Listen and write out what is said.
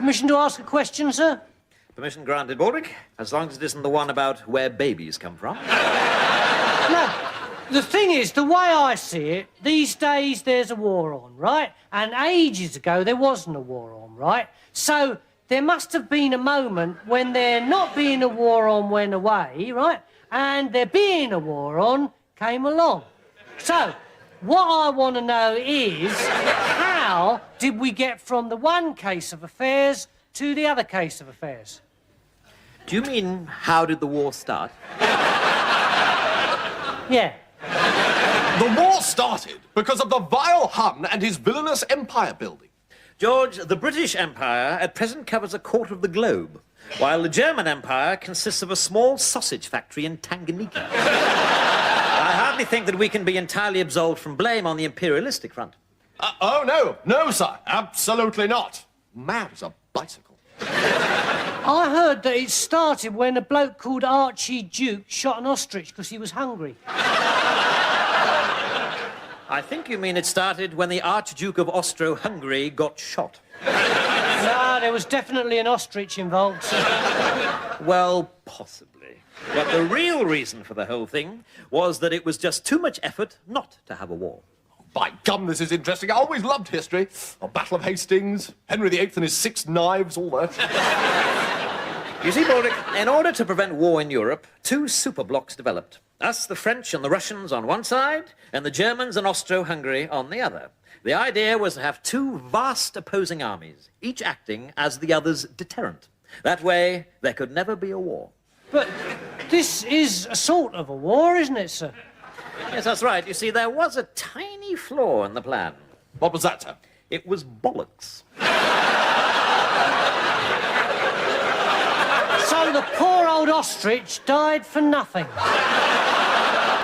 Permission to ask a question, sir? Permission granted, Baldrick, as long as it isn't the one about where babies come from. No. The thing is, the way I see it, these days there's a war on, right? And ages ago there wasn't a war on, right? So there must have been a moment when there not being a war on went away, right? And there being a war on came along. So what I want to know is, how did we get from the one case of affairs to the other case of affairs? Do you mean, how did the war start? Yeah. The war started because of the vile Hun and his villainous empire building. George, the British Empire at present covers a quarter of the globe, while the German Empire consists of a small sausage factory in Tanganyika. I hardly think that we can be entirely absolved from blame on the imperialistic front. Oh, no. No, sir. Absolutely not. Mad as a bicycle. I heard that it started when a bloke called Archie Duke shot an ostrich because he was hungry. I think you mean it started when the Archduke of Austro-Hungary got shot. No, there was definitely an ostrich involved, sir. Well, possibly. But the real reason for the whole thing was that it was just too much effort not to have a war. By gum, this is interesting. I always loved history. The Battle of Hastings, Henry VIII and his 6 knives, all that. You see, Baldrick, in order to prevent war in Europe, 2 superblocks developed. Us, the French and the Russians on one side, and the Germans and Austro-Hungary on the other. The idea was to have 2 vast opposing armies, each acting as the other's deterrent. That way, there could never be a war. But this is a sort of a war, isn't it, sir? Yes, that's right. You see, there was a tiny flaw in the plan. What was that, sir? It was bollocks. So the poor old ostrich died for nothing.